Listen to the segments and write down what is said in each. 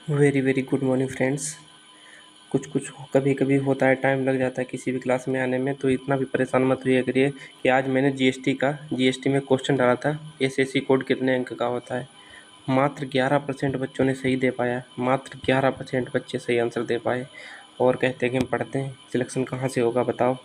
Very very good morning friends. कुछ कुछ कभी कभी होता है, टाइम लग जाता है किसी भी क्लास में आने में, तो इतना भी परेशान मत हुआ करिए कि आज मैंने जीएसटी में क्वेश्चन डाला था। एसएससी कोड कितने अंक का होता है? मात्र 11% बच्चों ने सही दे पाया। मात्र 11% बच्चे सही आंसर दे पाए और कहते हैं कि हम पढ़ते हैं। सिलेक्शन कहाँ से होगा बताओ?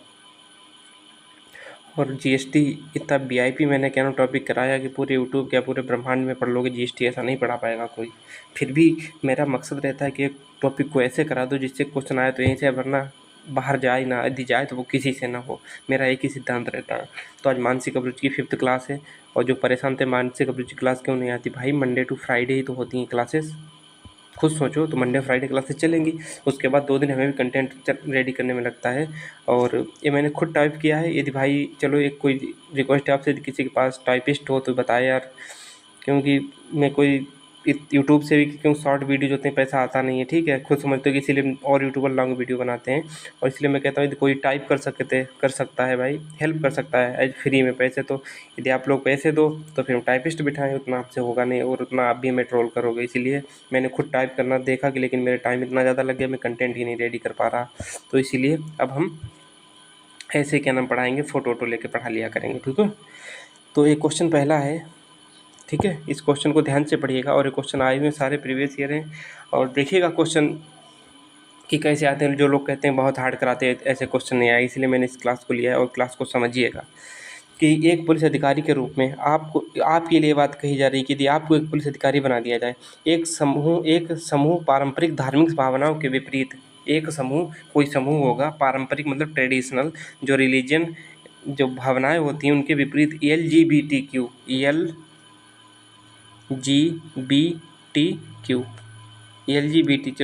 और जीएसटी इतना वीआईपी मैंने क्या टॉपिक कराया कि पूरे यूट्यूब क्या पूरे ब्रह्मांड में पढ़ लोगे जीएसटी, ऐसा नहीं पढ़ा पाएगा कोई। फिर भी मेरा मकसद रहता है कि एक टॉपिक को ऐसे करा दो जिससे क्वेश्चन आए तो यहीं से, वरना बाहर जाए ना, यदि जाए तो वो किसी से ना हो। मेरा एक ही सिद्धांत रहता है। तो आज मानसिक अभिरुचि की 5th क्लास है, और जो परेशान थे मानसिक अभिरुचि क्लास क्यों नहीं आती, भाई मंडे टू फ्राइडे ही तो होती हैं क्लासेस। खुद सोचो, तो मंडे फ्राइडे क्लासेस चलेंगी, उसके बाद 2 दिन हमें भी कंटेंट रेडी करने में लगता है। और ये मैंने खुद टाइप किया है। यदि भाई चलो एक कोई रिक्वेस्ट है आपसे, यदि किसी के पास टाइपिस्ट हो तो बताए यार, क्योंकि मैं कोई यूट्यूब से भी क्यों शॉर्ट वीडियो जो होते हैं पैसा आता नहीं है, ठीक है, खुद समझते हो कि इसीलिए और यूट्यूबर लॉन्ग वीडियो बनाते हैं। और इसलिए मैं कहता हूँ यदि कोई टाइप कर सकता है भाई, हेल्प कर सकता है एज फ्री में पैसे, तो यदि आप लोग पैसे दो तो फिर हम टाइपिस्ट बिठाएं, उतना आपसे होगा नहीं और उतना आप भी हमें ट्रोल करोगे। इसीलिए मैंने खुद टाइप करना देखा कि, लेकिन मेरे टाइम इतना ज़्यादा लग गया, मैं कंटेंट ही नहीं रेडी कर पा रहा। तो इसीलिए अब हम ऐसे क्या नाम पढ़ाएंगे, फ़ोटो वोटो लेके पढ़ा लिया करेंगे, ठीक है। तो एक क्वेश्चन पहला है, ठीक है, इस क्वेश्चन को ध्यान से पढ़िएगा। और ये क्वेश्चन आए हुए सारे प्रीवियस ईयर हैं, और देखिएगा क्वेश्चन कि कैसे आते हैं। जो लोग कहते हैं बहुत हार्ड कराते हैं, ऐसे क्वेश्चन नहीं आए, इसलिए मैंने इस क्लास को लिया है। और क्लास को समझिएगा कि एक पुलिस अधिकारी के रूप में आपके लिए बात कही जा रही है कि यदि आपको एक पुलिस अधिकारी बना दिया जाए, एक समूह पारंपरिक धार्मिक भावनाओं के विपरीत, एक समूह, कोई समूह होगा पारंपरिक मतलब ट्रेडिशनल, जो रिलीजन, जो भावनाएं होती हैं उनके विपरीत एल जी बी टी,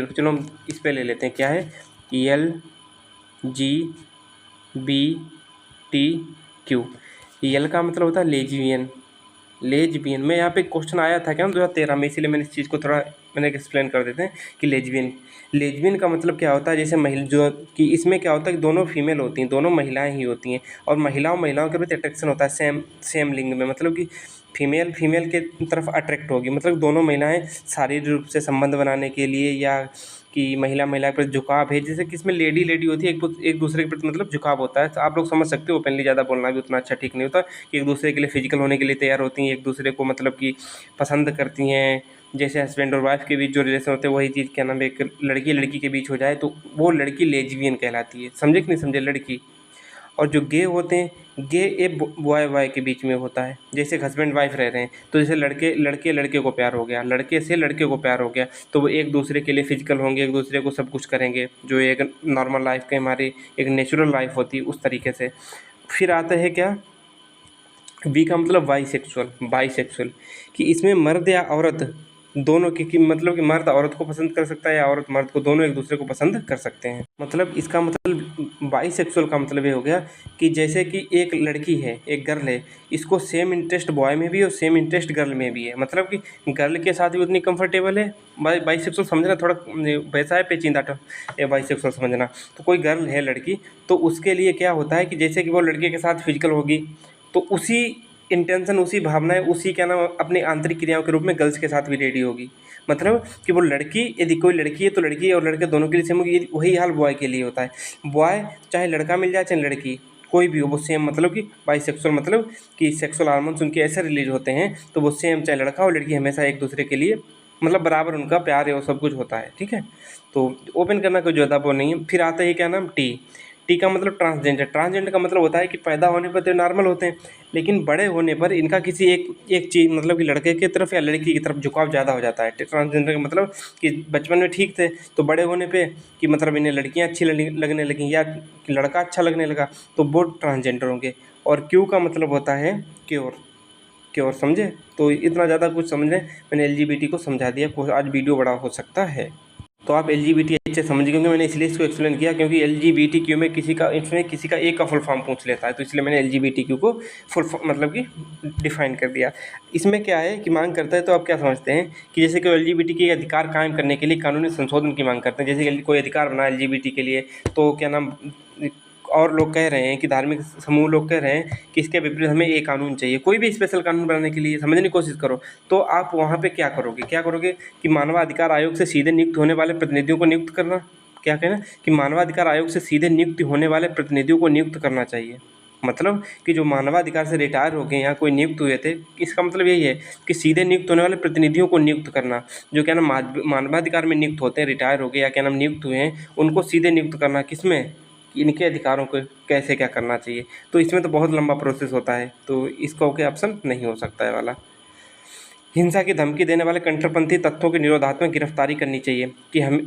चलो हम इस पे ले लेते हैं, क्या है LGBTQ। यल का मतलब होता है लेजबियन में यहाँ पे क्वेश्चन आया था क्या 2013 में, इसीलिए मैंने इस चीज़ को थोड़ा मैंने एक्सप्लेन कर देते हैं कि लेजबियन का मतलब क्या होता है। जैसे महिला जो कि इसमें क्या होता है कि दोनों फीमेल होती हैं, दोनों महिलाएं ही होती हैं, और महिलाओं के प्रति अट्रैक्शन होता है सेम लिंग में, मतलब कि फीमेल के तरफ अट्रैक्ट होगी, मतलब दोनों महिलाएं शारीरिक रूप से संबंध बनाने के लिए, या कि महिला के प्रति झुकाव है, जैसे कि इसमें लेडी होती है, एक दूसरे के प्रति मतलब झुकाव होता है। तो आप लोग समझ सकते हो, ओपनली ज़्यादा बोलना भी उतना अच्छा ठीक नहीं होता, कि एक दूसरे के लिए फिजिकल होने के लिए तैयार होती हैं, एक दूसरे को मतलब कि पसंद करती हैं। जैसे हस्बैंड और वाइफ के बीच जो रिलेशन होते हैं, वही चीज़ क्या नाम है, एक लड़की के बीच हो जाए तो वो लड़की लेजबियन कहलाती है। समझे कि नहीं समझे? लड़की। और जो गे होते हैं, गे एक बॉय के बीच में होता है। जैसे हस्बैंड वाइफ रह रहे हैं, तो जैसे लड़के को प्यार हो गया, लड़के से लड़के को प्यार हो गया, तो वो एक दूसरे के लिए फिजिकल होंगे, एक दूसरे को सब कुछ करेंगे, जो एक नॉर्मल लाइफ के हमारी एक नेचुरल लाइफ होती है उस तरीके से। फिर आता है क्या, बी का मतलब बाईसेक्सुअल, कि इसमें मर्द या औरत दोनों की मतलब कि मर्द औरत को पसंद कर सकता है, या औरत मर्द को, दोनों एक दूसरे को पसंद कर सकते हैं। मतलब इसका मतलब बाईसेक्सुअल का मतलब ये हो गया कि जैसे कि एक लड़की है, एक गर्ल है, इसको सेम इंटरेस्ट बॉय में भी है और सेम इंटरेस्ट गर्ल में भी है, मतलब कि गर्ल के साथ भी उतनी कंफर्टेबल है। बाईसेक्सुअल समझना थोड़ा वैसा है पेचीदा बाईसेक्सुअल समझना। तो कोई गर्ल है लड़की, तो उसके लिए क्या होता है कि जैसे कि वो लड़के के साथ फिजिकल होगी, तो उसी इंटेंशन, उसी भावनाएं, उसी क्या नाम अपनी आंतरिक क्रियाओं के रूप में गर्ल्स के साथ भी रेडी होगी। मतलब कि वो लड़की, यदि कोई लड़की है तो लड़की और लड़के दोनों के लिए सेम होगी। वही हाल बॉय के लिए होता है। बॉय चाहे लड़का मिल जाए चाहे लड़की, कोई भी हो, वो सेम, मतलब कि बाईसेक्सुअल मतलब कि सेक्सुअल हार्मोन्स उनके ऐसे रिलीज होते हैं, तो वो सेम, चाहे लड़का हो लड़की, हमेशा एक दूसरे के लिए मतलब बराबर उनका प्यार है और सब कुछ होता है, ठीक है। तो ओपन करना कोई ज़्यादा वो नहीं है। फिर आता है क्या नाम, टी का मतलब ट्रांसजेंडर का मतलब होता है कि पैदा होने पर तो नॉर्मल होते हैं, लेकिन बड़े होने पर इनका किसी एक चीज़, मतलब कि लड़के की तरफ या लड़की की तरफ झुकाव ज़्यादा हो जाता है। ट्रांसजेंडर का मतलब कि बचपन में ठीक थे, तो बड़े होने पे कि मतलब इन्हें लड़कियां अच्छी लगने लगीं, या कि लड़का अच्छा लगने लगा, तो वो ट्रांसजेंडर होंगे। और क्यू का मतलब होता है क्योर, समझे? तो इतना ज़्यादा कुछ समझ लें, मैंने एलजीबीटी को समझा दिया। आज वीडियो बड़ा हो सकता है, तो आप एलजीबीटी अच्छे समझ गए होंगे। मैंने इसलिए इसको एक्सप्लेन किया क्योंकि एलजीबीटीक्यू में किसी का एक का फुल फॉर्म पूछ लेता है, तो इसलिए मैंने एलजीबीटीक्यू को फुल फॉर्म मतलब कि डिफाइन कर दिया। इसमें क्या है कि मांग करता है, तो आप क्या समझते हैं कि जैसे कि एलजीबीटी के अधिकार कायम करने के लिए कानूनी संशोधन की मांग करते हैं। जैसे कि कोई अधिकार बना एलजीबीटी के लिए, तो क्या नाम, और लोग कह रहे हैं कि धार्मिक समूह लोग कह रहे हैं कि इसके विपरीत हमें ये कानून चाहिए, कोई भी स्पेशल कानून बनाने के लिए समझने की कोशिश करो, तो आप वहाँ पे क्या करोगे कि मानवाधिकार आयोग से सीधे नियुक्त होने वाले प्रतिनिधियों को नियुक्त करना, क्या कहना कि मानवाधिकार आयोग से सीधे नियुक्त होने वाले प्रतिनिधियों को नियुक्त करना चाहिए। मतलब कि जो मानवाधिकार से रिटायर हो गए या कोई नियुक्त हुए थे, इसका मतलब यही है कि सीधे नियुक्त होने वाले प्रतिनिधियों को नियुक्त करना, जो क्या नाम मानवाधिकार में नियुक्त होते हैं, रिटायर हो गए या क्या नाम नियुक्त हुए हैं, उनको सीधे नियुक्त करना किसमें, इनके अधिकारों को कैसे क्या करना चाहिए। तो इसमें तो बहुत लंबा प्रोसेस होता है, तो इसका ओके ऑप्शन नहीं हो सकता है वाला। हिंसा की धमकी देने वाले कट्टरपंथी तत्वों की निरोधात्मक गिरफ्तारी करनी चाहिए कि हम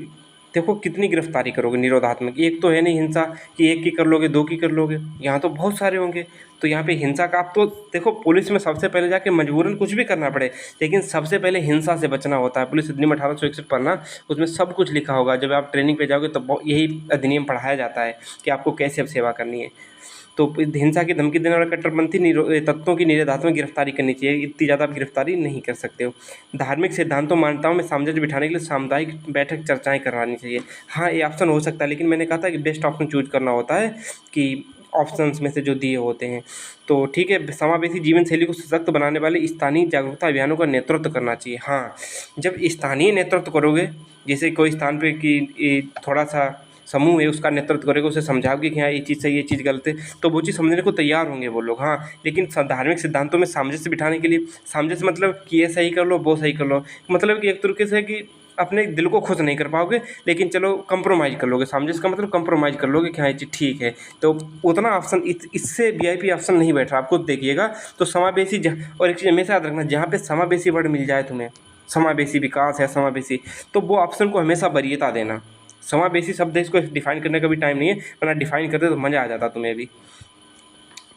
देखो कितनी गिरफ्तारी करोगे निरोधात्मक, एक तो है नहीं हिंसा कि एक की कर लोगे, दो की कर लोगे, यहाँ तो बहुत सारे होंगे। तो यहाँ पे हिंसा का आप तो देखो पुलिस में सबसे पहले जाके मजबूरन कुछ भी करना पड़े, लेकिन सबसे पहले हिंसा से बचना होता है। पुलिस अधिनियम 1861 पढ़ना, उसमें सब कुछ लिखा होगा। जब आप ट्रेनिंग पे जाओगे तो यही अधिनियम पढ़ाया जाता है कि आपको कैसे अब सेवा करनी है। तो हिंसा की धमकी देने वाले कट्टरपंथी तत्वों की निरोधात्मक गिरफ्तारी करनी चाहिए, इतनी ज़्यादा आप गिरफ्तारी नहीं कर सकते हो। धार्मिक सिद्धांतों मान्यताओं में सामंजस्य बिठाने के लिए सामुदायिक बैठक चर्चाएं करवानी चाहिए। हाँ, ये ऑप्शन हो सकता है, लेकिन मैंने कहा था कि बेस्ट ऑप्शन चूज करना होता है कि ऑप्शंस में से जो दिए होते हैं। तो ठीक है, समावेशी जीवन शैली को सशक्त बनाने वाले स्थानीय जागरूकता अभियानों का नेतृत्व करना चाहिए। हाँ, जब स्थानीय नेतृत्व करोगे, जैसे कोई स्थान पे कि थोड़ा सा समूह है उसका नेतृत्व करेगा, उसे समझाओगे कि हाँ ये चीज़ सही, ये चीज़ गलत है, तो वो चीज़ समझने को तैयार होंगे वो लोग। हाँ, लेकिन धार्मिक सिद्धांतों में सामंजस्य बिठाने के लिए, सामंजस्य मतलब कि ये सही कर लो, वो सही कर लो, मतलब कि एक तरीके से कि अपने दिल को खुश नहीं कर पाओगे, लेकिन चलो कंप्रोमाइज़ कर लोगे। सामंजस्य का मतलब कंप्रोमाइज़ कर लोगे कि हाँ ये चीज़ ठीक है। तो उतना ऑप्शन इससे वीआईपी ऑप्शन नहीं बैठ रहा, आप खुद देखिएगा। तो समावेशी और एक चीज़ हमेशा याद रखना, जहाँ पे समावेशी वर्ड मिल जाए तुम्हें, समावेशी विकास है समावेशी, तो वो ऑप्शन को हमेशा वरीयता देना। समावेशी शब्द है, इसको डिफाइन करने का भी टाइम नहीं है, वरना डिफाइन करते तो मज़ा आ जाता तुम्हें भी।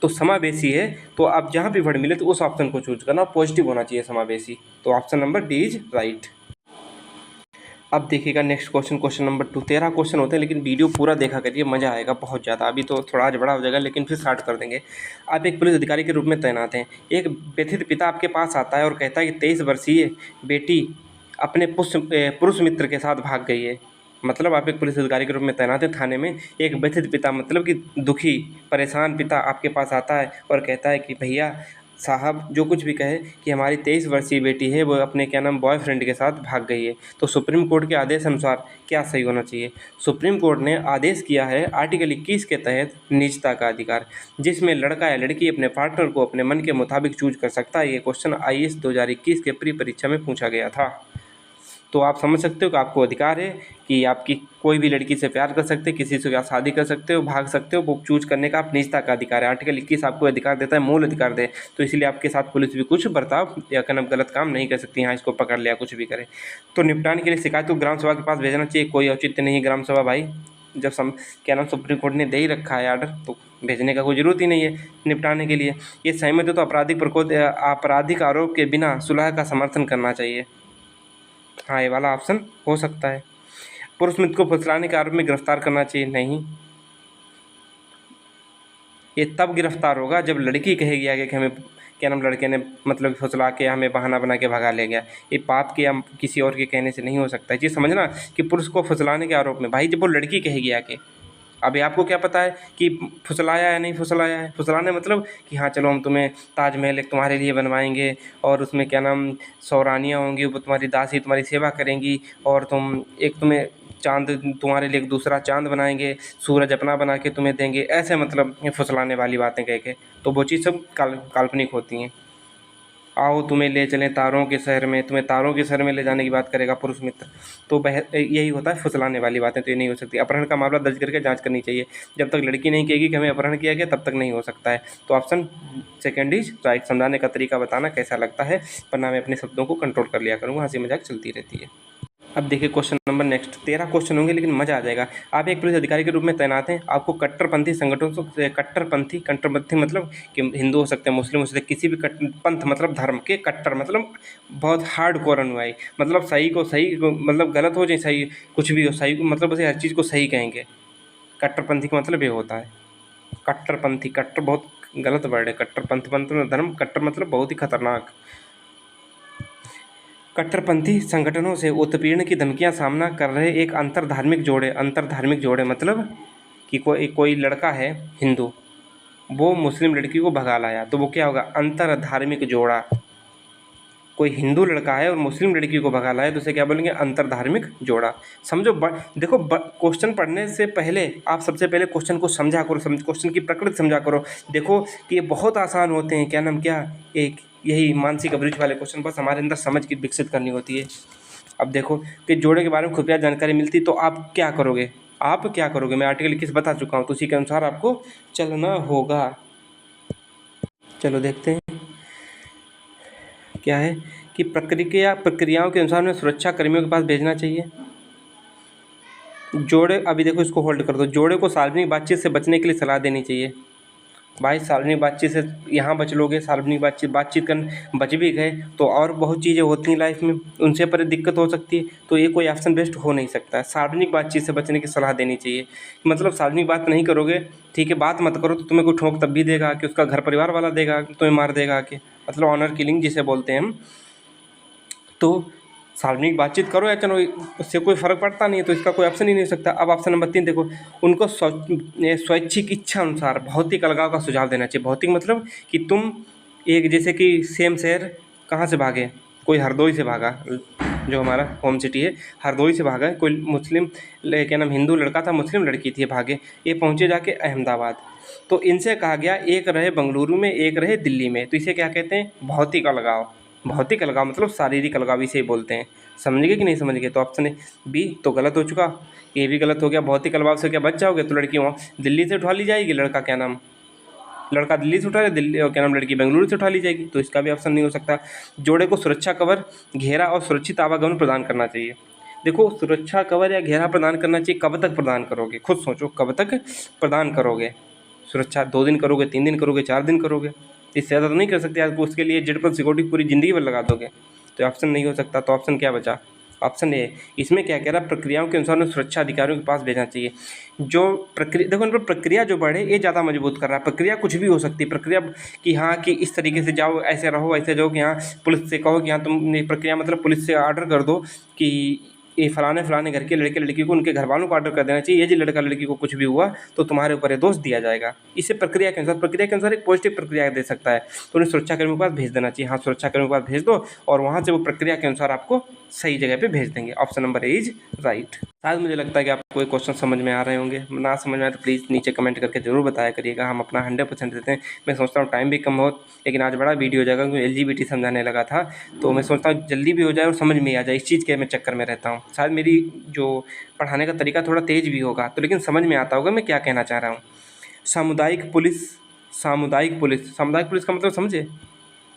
तो समावेशी है, तो आप जहाँ भी वर्ड मिले तो उस ऑप्शन को चूज करना, पॉजिटिव होना चाहिए समावेशी। तो option number D is right. अब देखिएगा next question, question number 2। 13 question होते हैं, लेकिन वीडियो पूरा देखा करिए, मज़ा आएगा बहुत ज़्यादा। अभी तो थोड़ा आज बड़ा हो जाएगा, लेकिन फिर स्टार्ट कर देंगे। आप एक पुलिस अधिकारी के रूप में तैनात हैं। एक व्यथित पिता आपके पास आता है और कहता है कि 23 वर्षीय बेटी अपने पुरुष मित्र के साथ भाग गई है। मतलब आप एक पुलिस अधिकारी के रूप में तैनात हैं थाने में। एक व्यथित पिता मतलब कि दुखी परेशान पिता आपके पास आता है और कहता है कि भैया साहब जो कुछ भी कहे कि हमारी 23 वर्षीय बेटी है वो अपने क्या नाम बॉयफ्रेंड के साथ भाग गई है। तो सुप्रीम कोर्ट के आदेश अनुसार क्या सही होना चाहिए? सुप्रीम कोर्ट ने आदेश किया है आर्टिकल 21 के तहत निजता का अधिकार, जिसमें लड़का या लड़की अपने पार्टनर को अपने मन के मुताबिक चूज कर सकता है। ये क्वेश्चन IAS 2021 के प्री परीक्षा में पूछा गया था। तो आप समझ सकते हो कि आपको अधिकार है कि आपकी कोई भी लड़की से प्यार कर सकते हैं, किसी से आप शादी कर सकते हो, भाग सकते हो, वो चूज करने का आप निजता का अधिकार है। आर्टिकल 21 आपको अधिकार देता है, मूल अधिकार दे, तो इसलिए आपके साथ पुलिस भी कुछ बर्ताव या क्या नाम गलत काम नहीं कर सकती। हाँ, इसको पकड़ लिया कुछ भी करे तो निपटाने के लिए शिकायत को ग्राम सभा के पास भेजना चाहिए। कोई औचित्य नहीं है ग्राम सभा भाई, जब क्या नाम सुप्रीम कोर्ट ने दे ही रखा है आर्डर, तो भेजने का कोई ज़रूरत ही नहीं है निपटाने के लिए। ये सहमत है तो आपराधिक आरोप के बिना सुलह का समर्थन करना चाहिए। हाँ, ये वाला ऑप्शन हो सकता है। पुरुष मित्र को फुसलाने के आरोप में गिरफ्तार करना चाहिए, नहीं। ये तब गिरफ्तार होगा जब लड़की कहेगी आगे कि हमें क्या नाम लड़के ने मतलब फुसला के हमें बहाना बना के भगा ले गया। ये पाप के या किसी और के कहने से नहीं हो सकता है। ये समझना कि पुरुष को फुसलाने के आरोप में, भाई जब वो लड़की कहेगी आके, अभी आपको क्या पता है कि फुसलाया है नहीं फुसलाया है। फुसलाने मतलब कि हाँ चलो हम तुम्हें ताजमहल एक तुम्हारे लिए बनवाएंगे और उसमें क्या नाम 100 रानियाँ होंगी, वो तुम्हारी दासी तुम्हारी सेवा करेंगी, और तुम्हें चाँद तुम्हारे लिए एक दूसरा चाँद बनाएंगे, सूरज अपना बना के तुम्हें देंगे, ऐसे मतलब फुसलाने वाली बातें कह के, तो वो चीज़ सब काल्पनिक होती हैं। आओ तुम्हें ले चलें तारों के शहर में, तुम्हें तारों के शहर में ले जाने की बात करेगा पुरुष मित्र, तो यही होता है फुसलाने वाली बातें, तो ये नहीं हो सकती। अपहरण का मामला दर्ज करके जांच करनी चाहिए। जब तक लड़की नहीं कहेगी कि हमें अपहरण किया गया तब तक नहीं हो सकता है। तो ऑप्शन सेकेंड इज राइट। समझाने का तरीका बताना कैसा लगता है, वरना मैं अपने शब्दों को कंट्रोल कर लिया करूँगा, हंसी मजाक चलती रहती है। अब देखिए क्वेश्चन नंबर नेक्स्ट। 13 क्वेश्चन होंगे लेकिन मज़ा आ जाएगा। आप एक पुलिस अधिकारी के रूप में तैनात हैं। आपको कट्टरपंथी संगठनों से कट्टरपंथी मतलब कि हिंदू हो सकते हैं, मुस्लिम हो सकते हैं, किसी भी पंथ मतलब धर्म के कट्टर मतलब बहुत हार्ड कोर अनुयायी, मतलब सही को सही मतलब गलत हो जाए सही कुछ भी हो, सही मतलब उसे हर चीज़ को सही कहेंगे। कट्टरपंथी का मतलब ये होता है। कट्टरपंथी, कट्टर बहुत गलत वर्ड है। कट्टरपंथ मतलब धर्म, कट्टर मतलब बहुत ही खतरनाक। कट्टरपंथी संगठनों से उत्पीड़न की धमकियां सामना कर रहे एक अंतर धार्मिक जोड़े मतलब कि कोई कोई लड़का है हिंदू, वो मुस्लिम लड़की को भगा लाया, तो वो क्या होगा, अंतर धार्मिक जोड़ा। कोई हिंदू लड़का है और मुस्लिम लड़की को भगा लाया तो उसे क्या बोलेंगे, अंतर धार्मिक जोड़ा। समझो देखो क्वेश्चन पढ़ने से पहले आप सबसे पहले क्वेश्चन को समझा करो, क्वेश्चन की प्रकृति समझा करो। देखो कि ये बहुत आसान होते हैं, क्या नाम क्या, एक यही मानसिक अभिरुचि वाले क्वेश्चन बस हमारे अंदर समझ की विकसित करनी होती है। अब देखो कि जोड़े के बारे में खुफिया जानकारी मिलती तो आप क्या करोगे, मैं आर्टिकल 21 बता चुका हूँ, तो उसी के अनुसार आपको चलना होगा। चलो देखते हैं क्या है कि प्रक्रियाओं के अनुसार उन्हें सुरक्षा कर्मियों के पास भेजना चाहिए। जोड़े, अभी देखो इसको होल्ड कर दो, जोड़े को सार्वजनिक बातचीत से बचने के लिए सलाह देनी चाहिए। भाई सार्वजनिक बातचीत से यहाँ बच लोगे, सार्वजनिक बातचीत कर बच भी गए तो और बहुत चीज़ें होती हैं लाइफ में, उनसे पर दिक्कत हो सकती है, तो ये कोई ऑप्शन बेस्ट हो नहीं सकता। सार्वजनिक बातचीत से बचने की सलाह देनी चाहिए, मतलब सार्वजनिक बात नहीं करोगे, ठीक है, बात मत करो तो तुम्हें कोई ठोक तब भी देगा कि उसका घर परिवार वाला देगा, तुम्हें मार देगा कि, मतलब ऑनर किलिंग जिसे बोलते हैं हम। तो सार्वजनिक बातचीत करो या चलो, उससे कोई फ़र्क पड़ता नहीं है, तो इसका कोई ऑप्शन ही नहीं हो सकता। अब ऑप्शन नंबर 3 देखो, उनको स्वैच्छिक इच्छा अनुसार भौतिक अलगाव का सुझाव देना चाहिए। भौतिक मतलब कि तुम एक, जैसे कि सेम शहर कहाँ से भागे, कोई हरदोई से भागा, जो हमारा होम सिटी है, हरदोई से भागा, कोई मुस्लिम क्या नाम हिंदू लड़का था, मुस्लिम लड़की थी, भागे, ये पहुँचे जाके अहमदाबाद, तो इनसे कहा गया एक रहे बेंगलुरु में, एक रहे दिल्ली में, तो इसे क्या कहते हैं, भौतिक अलगाव। भौतिक अलगाव मतलब शारीरिक अलगाव इसे बोलते हैं। समझ गए कि नहीं समझ गए, तो ऑप्शन है बी तो गलत हो चुका, ये भी गलत हो गया। भौतिक अलगाव से क्या बच जाओगे, तो लड़की वहाँ दिल्ली से उठा ली जाएगी, लड़का क्या नाम, लड़का दिल्ली से उठा ले, दिल्ली क्या नाम लड़की बेंगलुरु से उठा ली जाएगी, तो इसका भी ऑप्शन नहीं हो सकता। जोड़े को सुरक्षा कवर, घेरा और सुरक्षित आवागमन प्रदान करना चाहिए। देखो सुरक्षा कवर या घेरा प्रदान करना चाहिए, कब तक प्रदान करोगे, खुद सोचो कब तक प्रदान करोगे। सुरक्षा 2 दिन करोगे, 3 दिन करोगे, 4 दिन करोगे, इससे ज़्यादा तो नहीं कर सकते आपको, उसके लिए जेड पर सिक्योरिटी पूरी ज़िंदगी भर लगा दोगे, तो ऑप्शन नहीं हो सकता। तो ऑप्शन क्या बचा, ऑप्शन ए। इसमें क्या कह रहा है, प्रक्रियाओं के अनुसार उन्हें सुरक्षा अधिकारियों के पास भेजना चाहिए। जो प्रक्रिया देखो, इन पर प्रक्रिया जो बढ़े ये ज़्यादा मजबूत कर रहा है। प्रक्रिया कुछ भी हो सकती है, प्रक्रिया कि हाँ कि इस तरीके से जाओ, ऐसे रहो, ऐसे जाओ, कि हाँ पुलिस से कहो कि हाँ तुम, प्रक्रिया मतलब पुलिस से ऑर्डर कर दो कि ये फलाने फलाने घर के लड़के लड़की को उनके घर वालों को ऑर्डर कर देना चाहिए, यदि लड़का लड़की को कुछ भी हुआ तो तुम्हारे ऊपर ये दोष दिया जाएगा। इसे प्रक्रिया के अनुसार एक पॉजिटिव प्रक्रिया दे सकता है, तो उन्हें सुरक्षाकर्मियों के पास भेज देना चाहिए। हाँ, सुरक्षाकर्मियों के पास भेज दो और वहाँ से वो प्रक्रिया के अनुसार आपको सही जगह पे भेज देंगे। Option number A is right. शायद मुझे लगता है कि आपको ये क्वेश्चन समझ में आ रहे होंगे, ना समझ में आए तो प्लीज़ नीचे कमेंट करके जरूर बताया करिएगा, हम अपना 100% देते हैं। मैं सोचता हूँ टाइम भी कम हो, लेकिन आज बड़ा वीडियो हो जाएगा क्योंकि LGBT समझाने लगा था, तो मैं सोचता हूँ जल्दी भी हो जाए और समझ में आ जाए, इस चीज़ के मैं चक्कर में रहता हूँ। शायद मेरी जो पढ़ाने का तरीका थोड़ा तेज़ भी होगा तो, लेकिन समझ में आता होगा मैं क्या कहना चाह रहा हूँ। सामुदायिक पुलिस का मतलब समझे,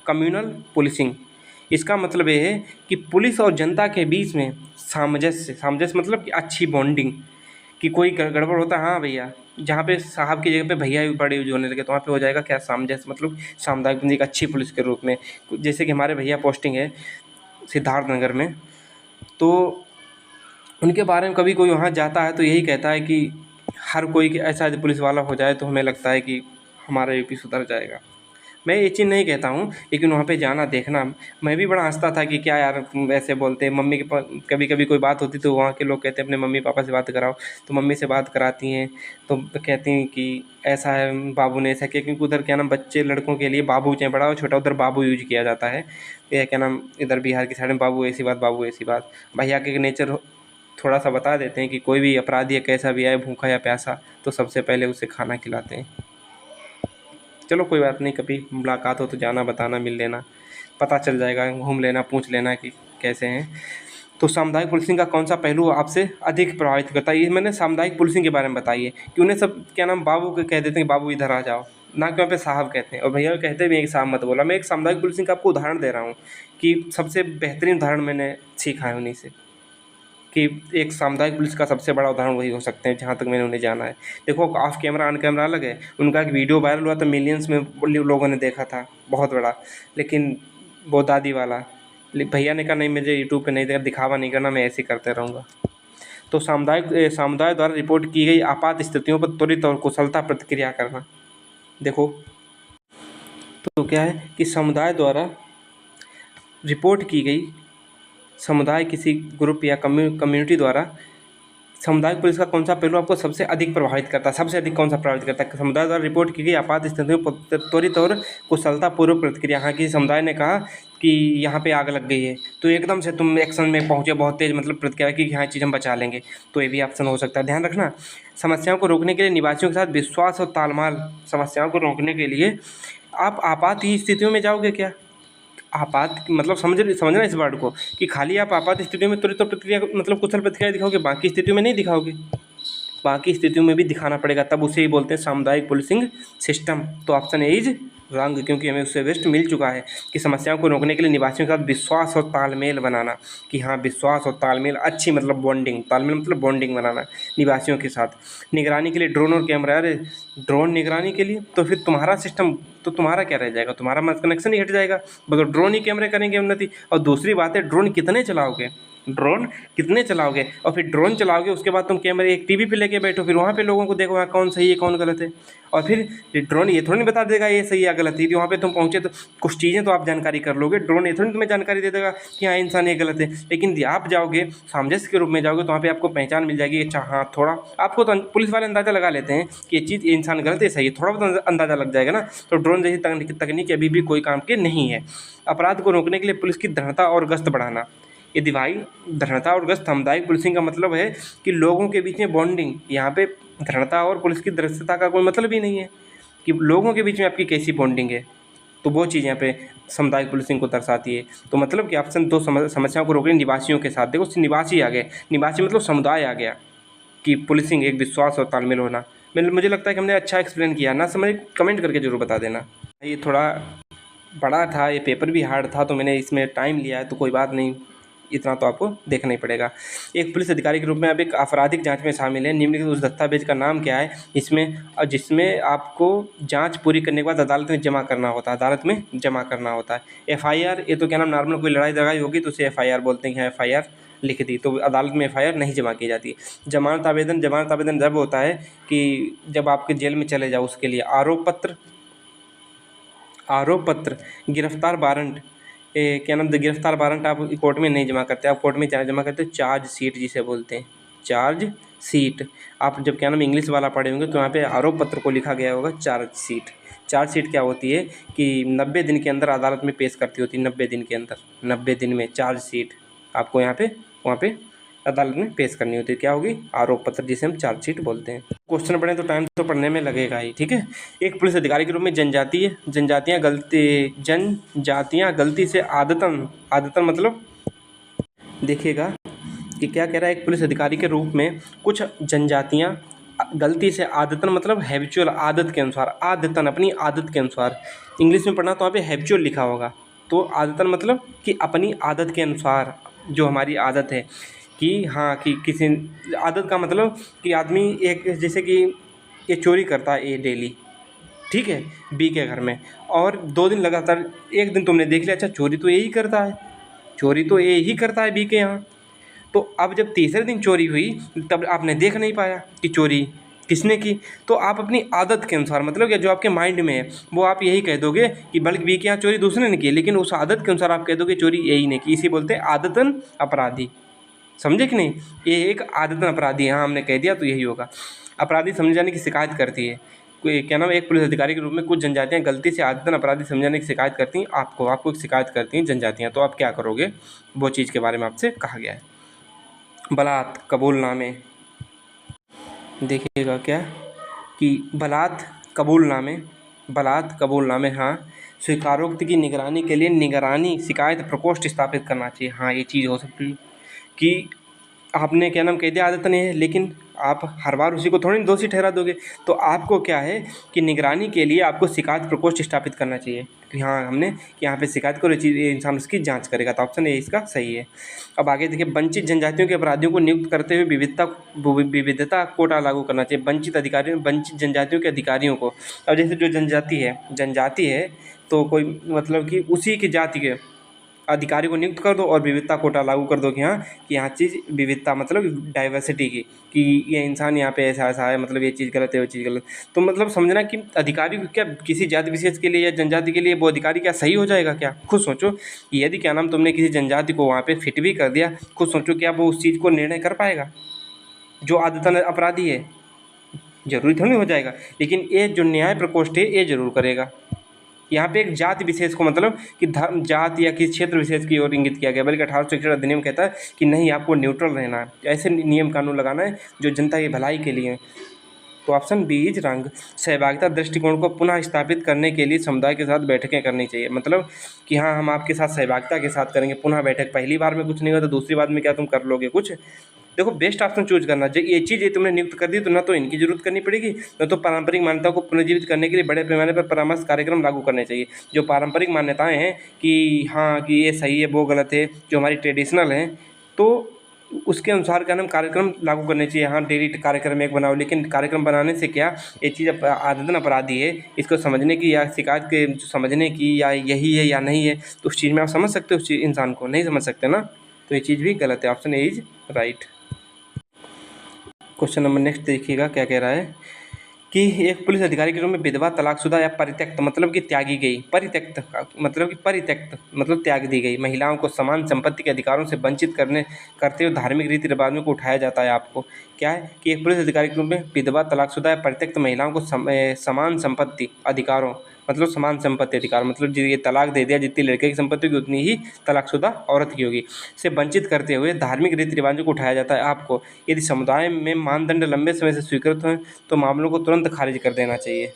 कम्युनल पुलिसिंग। इसका मतलब ये है कि पुलिस और जनता के बीच में सामंजस्य मतलब कि अच्छी बॉन्डिंग, कि कोई गड़बड़ होता है, हाँ भैया, जहाँ पे साहब की जगह पे भैया भी बड़े यूज होने लगे तो वहाँ पे हो जाएगा क्या, सामंजस्य मतलब सामुदायिक बंदी, एक अच्छी पुलिस के रूप में। जैसे कि हमारे भैया पोस्टिंग है सिद्धार्थ नगर में, तो उनके बारे में कभी कोई वहाँ जाता है तो यही कहता है कि हर कोई कि ऐसा यदि पुलिस वाला हो जाए तो हमें लगता है कि हमारा यूपी सुधर जाएगा। मैं ये चीज़ नहीं कहता हूँ, लेकिन वहाँ पे जाना देखना, मैं भी बड़ा हंसता था कि क्या यार तुम ऐसे बोलते हैं। मम्मी के कभी कभी कोई बात होती तो वहाँ के लोग कहते हैं अपने मम्मी पापा से बात कराओ, तो मम्मी से बात कराती हैं तो कहती हैं कि ऐसा है, बाबू ने ऐसा किया, क्योंकि उधर क्या नाम बच्चे लड़कों के लिए बाबू चाहे बड़ा हो छोटा, उधर बाबू यूज किया जाता है। ये क्या नाम इधर बिहार की साइड में बाबू ऐसी बात। भैया के नेचर थोड़ा सा बता देते हैं कि कोई भी अपराधी या कैसा भी आए, भूखा या प्यासा, तो सबसे पहले उसे खाना खिलाते हैं। चलो कोई बात नहीं, कभी मुलाकात हो तो जाना, बताना, मिल लेना, पता चल जाएगा, घूम लेना, पूछ लेना कि कैसे हैं। तो सामुदायिक पुलिसिंग का कौन सा पहलू आपसे अधिक प्रभावित करता है, ये मैंने सामुदायिक पुलिसिंग के बारे में बताई है कि उन्हें सब क्या नाम बाबू के कह देते हैं, बाबू इधर आ जाओ, ना कि वहाँ पे साहब कहते हैं, और भैया कहते भी हैं कि साहब मत बोला। मैं एक सामुदायिक पुलिसिंग का आपको उदाहरण दे रहा हूँ कि सबसे बेहतरीन उदाहरण मैंने सीखा है उन्हीं से, कि एक सामुदायिक पुलिस का सबसे बड़ा उदाहरण वही हो सकते हैं जहाँ तक मैंने उन्हें जाना है। देखो ऑफ कैमरा ऑन कैमरा अलग है, उनका एक वीडियो वायरल हुआ तो मिलियंस में लोगों ने देखा था, बहुत बड़ा, लेकिन वो दादी वाला भैया ने कहा नहीं, मुझे यूट्यूब पे नहीं देखा, दिखावा नहीं करना, मैं ऐसे ही करते रहूँगा। तो समुदाय द्वारा रिपोर्ट की गई आपात स्थितियों पर त्वरित और कुशलता प्रतिक्रिया करना। देखो तो क्या है कि समुदाय द्वारा रिपोर्ट की गई, समुदाय किसी ग्रुप या कम्युनिटी द्वारा सामुदायिक पुलिस का कौन सा पहलू आपको सबसे अधिक प्रभावित करता है? सबसे अधिक कौन सा प्रभावित करता है? समुदाय द्वारा रिपोर्ट की गई आपात स्थितियों में त्वरित और कुशलतापूर्वक प्रतिक्रिया। हाँ, किसी समुदाय ने कहा कि यहाँ पे आग लग गई है, तो एकदम से तुम एक्शन में पहुँचे, बहुत तेज़ मतलब प्रतिक्रिया की कि हाँ, चीज़ हम बचा लेंगे। तो ये भी ऑप्शन हो सकता है। ध्यान रखना, समस्याओं को रोकने के लिए निवासियों के साथ विश्वास और तालमेल। समस्याओं को रोकने के लिए आप आपात ही स्थितियों में जाओगे क्या? आपात मतलब समझना इस वर्ड को कि खाली आप आपात स्थितियों में त्वरित प्रतिक्रिया मतलब कुशल प्रतिक्रिया दिखाओगे, बाकी स्थितियों में नहीं दिखाओगे। बाकी स्थितियों में भी दिखाना पड़ेगा, तब उसे ही बोलते हैं सामुदायिक पुलिसिंग सिस्टम। तो ऑप्शन ए इज रॉन्ग, क्योंकि हमें उससे वेस्ट मिल चुका है कि समस्याओं को रोकने के लिए निवासियों के साथ विश्वास और तालमेल बनाना। कि हाँ, विश्वास और तालमेल, अच्छी मतलब बॉन्डिंग, तालमेल मतलब बॉन्डिंग बनाना निवासियों के साथ। निगरानी के लिए ड्रोन और कैमरा। अरे ड्रोन निगरानी के लिए तो फिर तुम्हारा सिस्टम, तो तुम्हारा क्या रह जाएगा? तुम्हारा मत कनेक्शन ही हट जाएगा। मतलब ड्रोन ही कैमरे करेंगे उन्नति। और दूसरी बात है, ड्रोन कितने चलाओगे? ड्रोन कितने चलाओगे? और फिर ड्रोन चलाओगे, उसके बाद तुम कैमरे एक टीवी पे लेके बैठो, फिर वहाँ पे लोगों को देखो हाँ कौन सही है कौन गलत है। और फिर ड्रोन ये थोड़ी नहीं बता देगा ये सही है गलत है। वहाँ पे तुम पहुँचे तो कुछ चीज़ें तो आप जानकारी कर लोगे, ड्रोन ये थोड़ी तुम्हें जानकारी दे देगा कि हाँ इंसान ये गलत है। लेकिन यदि आप जाओगे सामंजस्य के रूप में जाओगे, तो वहाँ पे आपको पहचान मिल जाएगी। अच्छा हाँ, थोड़ा आपको तो पुलिस वाले अंदाज़ा लगा लेते हैं कि ये चीज़, ये इंसान गलत है सही है, थोड़ा बहुत अंदाज़ा लग जाएगा ना। तो ड्रोन जैसी तकनीक अभी भी कोई काम की नहीं है। अपराध को रोकने के लिए पुलिस की दृढ़ता और गश्त बढ़ाना। यदि भाई दृढ़ता और गश्त, सामुदायिक पुलिसिंग का मतलब है कि लोगों के बीच में बॉन्डिंग। यहाँ पे दृढ़ता और पुलिस की दृढ़ता का कोई मतलब ही नहीं है कि लोगों के बीच में आपकी कैसी बॉन्डिंग है। तो वो चीज़ यहाँ पे सामुदायिक पुलिसिंग को दर्शाती है। तो मतलब कि ऑप्शन दो, समस्याओं को रोकने निवासियों के साथ। देखो निवासी आ गए, निवासी मतलब समुदाय आ गया कि पुलिसिंग एक विश्वास और तालमेल होना। मुझे लगता है कि हमने अच्छा एक्सप्लेन किया ना, समझ कमेंट करके ज़रूर बता देना। ये थोड़ा बड़ा था, ये पेपर भी हार्ड था, तो मैंने इसमें टाइम लिया है, तो कोई बात नहीं, इतना तो आपको देखना ही पड़ेगा। एक पुलिस अधिकारी के रूप में आप एक आपराधिक जांच में शामिल हैं। निम्नलिखित उस दस्तावेज का नाम क्या है जिसमें आपको जांच पूरी करने के बाद अदालत में जमा करना होता है। अदालत में जमा करना होता है। एफआईआर, ये तो क्या नाम, नॉर्मल कोई लड़ाई झगड़ाई होगी तो उसे एफआईआर बोलते हैं कि हाँ एफआईआर लिख दी, तो अदालत में एफआईआर नहीं जमा की जाती है। जमानत आवेदन, जमानत आवेदन जब होता है कि जब आपके जेल में चले जाओ, उसके लिए आरोप पत्र, गिरफ्तार वारंट, क्या नाम, गिरफ्तार वारंट आप कोर्ट में नहीं जमा करते, आप कोर्ट में जमा करते हो चार्ज शीट जिसे बोलते हैं, चार्ज शीट। आप जब क्या नाम इंग्लिश वाला पढ़े होंगे तो यहाँ पे आरोप पत्र को लिखा गया होगा चार्ज शीट। चार्ज शीट क्या होती है कि 90 दिन के अंदर अदालत में पेश करती होती है। 90 दिन के अंदर, 90 दिन में चार्ज शीट आपको यहाँ पे वहाँ पे अदालत में पेश करनी होती है। क्या होगी? आरोप पत्र, जिसे हम चार्जशीट बोलते हैं। क्वेश्चन पढ़ें तो टाइम तो पढ़ने में लगेगा ही, ठीक है। एक पुलिस अधिकारी के रूप में जनजातियाँ गलती से आदतन मतलब देखिएगा कि क्या कह रहा है। एक पुलिस अधिकारी के रूप में कुछ जनजातियाँ गलती से आदतन मतलब हैबिचुअल, आदत के अनुसार, आदतन अपनी आदत के अनुसार, इंग्लिश में पढ़ना तो वहाँ पे हैबिचुअल लिखा होगा। तो आदतन मतलब कि अपनी आदत के अनुसार, जो हमारी आदत है कि हाँ कि किसी आदत का मतलब कि आदमी एक, जैसे कि ये चोरी करता है ए डेली, ठीक है, बी के घर में, और 2 दिन लगातार, एक दिन तुमने देख लिया अच्छा चोरी तो यही करता है, चोरी तो ये ही करता है बी के यहाँ। तो अब जब तीसरे दिन चोरी हुई तब आपने देख नहीं पाया कि चोरी किसने की, तो आप अपनी आदत के अनुसार, मतलब या जो आपके माइंड में है वो आप यही कह दोगे कि बल्कि बी के यहाँ चोरी दूसरे ने की, लेकिन उस आदत के अनुसार आप कह दोगे चोरी यही ने की। इसी बोलते हैं आदतन अपराधी। समझे कि नहीं? ये एक आदतन अपराधी है। हाँ, हमने कह दिया तो यही होगा। अपराधी समझे जाने की शिकायत करती है। कोई क्या नाम, एक पुलिस अधिकारी के रूप में कुछ जनजातियाँ गलती से आदतन अपराधी समझाने की शिकायत करती हैं आपको एक शिकायत करती हैं जनजातियाँ, तो आप क्या करोगे? वो चीज़ के बारे में आपसे कहा गया है। बलात् कबूलनामे, देखिएगा क्या कि बलात् कबूलनामे, हाँ, स्वीकारोक्ति की निगरानी के लिए निगरानी शिकायत प्रकोष्ठ स्थापित करना चाहिए। हाँ, ये चीज़ हो सकती है कि आपने क्या नाम कह दिया आदत नहीं है, लेकिन आप हर बार उसी को थोड़ी दोषी ठहरा दोगे। तो आपको क्या है कि निगरानी के लिए आपको शिकायत प्रकोष्ठ स्थापित करना चाहिए कि हाँ हमने कि यहाँ पे शिकायत करो, ये इंसान उसकी जांच करेगा। तो ऑप्शन ए इसका सही है। अब आगे देखिए, वंचित जनजातियों के अपराधियों को नियुक्त करते हुए विविधता कोटा लागू करना चाहिए। वंचित जनजातियों के अधिकारियों को, अब जैसे जो जनजाति है तो कोई मतलब कि उसी की जाति के अधिकारी को नियुक्त कर दो और विविधता कोटा लागू कर दो कि यहाँ चीज़ विविधता मतलब डाइवर्सिटी की, कि ये इंसान यहाँ पे ऐसा ऐसा है, मतलब ये चीज़ गलत है वो चीज़ गलत। तो मतलब समझना कि अधिकारी क्या किसी जाति विशेष के लिए या जनजाति के लिए वो अधिकारी क्या सही हो जाएगा क्या? खुद सोचो, यदि क्या नाम तुमने किसी जनजाति को वहाँ पे फिट भी कर दिया, खुद सोचो क्या वो उस चीज़ को निर्णय कर पाएगा? जो आदतन अपराधी है, जरूरी थोड़ी हो जाएगा, लेकिन ये जो न्याय प्रकोष्ठ है ये जरूर करेगा। यहाँ पे एक जाति विशेष को मतलब कि धर्म, जात या किसी क्षेत्र विशेष की ओर इंगित किया गया, बल्कि 1861 अधिनियम कहता है कि नहीं, आपको न्यूट्रल रहना है, ऐसे नियम कानून लगाना है जो जनता की भलाई के लिए है। तो ऑप्शन बी इज रंग। सहभागिता दृष्टिकोण को पुनः स्थापित करने के लिए समुदाय के साथ बैठकें करनी चाहिए, मतलब कि हाँ, हम आपके साथ सहभागिता के साथ करेंगे पुनः बैठक। पहली बार में कुछ नहीं हुआ तो दूसरी बार में क्या तुम कर लोगे कुछ? देखो, बेस्ट ऑप्शन चूज करना। जो ये चीज़ ये तुमने नियुक्त कर दी तो ना तो इनकी जरूरत करनी पड़ेगी, न तो पारंपरिक मान्यताओं को पुनर्जीवित करने के लिए बड़े पैमाने पर परामर्श कार्यक्रम लागू करने चाहिए। जो पारंपरिक मान्यताएं हैं कि हाँ कि ये सही है वो गलत है, जो हमारी ट्रेडिशनल हैं, तो उसके अनुसार क्या नाम कार्यक्रम लागू करने चाहिए। हाँ, डेली कार्यक्रम एक बनाओ, लेकिन कार्यक्रम बनाने से क्या, ये चीज़ आदतन अपराधी है, इसको समझने की या शिकायत के समझने की या यही है या नहीं है, तो उस चीज़ में आप समझ सकते हो उस चीज़ इंसान को नहीं समझ सकते ना, तो ये चीज़ भी गलत है। Option A is right. Question number next देखिएगा क्या कह रहा है कि एक पुलिस अधिकारी के रूप में विधवा, तलाकशुदा या परित्यक्त मतलब कि त्यागी गई, परित्यक्त मतलब त्याग दी गई महिलाओं को समान संपत्ति के अधिकारों से वंचित करते हुए धार्मिक रीति रिवाजों को उठाया जाता है। आपको क्या है कि एक पुलिस अधिकारी के रूप में विधवा, तलाकशुदा या परित्यक्त महिलाओं को समान संपत्ति अधिकारों, मतलब समान संपत्ति अधिकार मतलब ये तलाक दे दिया, जितनी लड़के की संपत्ति होगी उतनी ही तलाकशुदा औरत की होगी, से वंचित करते हुए धार्मिक रीति रिवाजों को उठाया जाता है। आपको यदि समुदाय में मानदंड लंबे समय से स्वीकृत हैं तो मामलों को तुरंत खारिज कर देना चाहिए।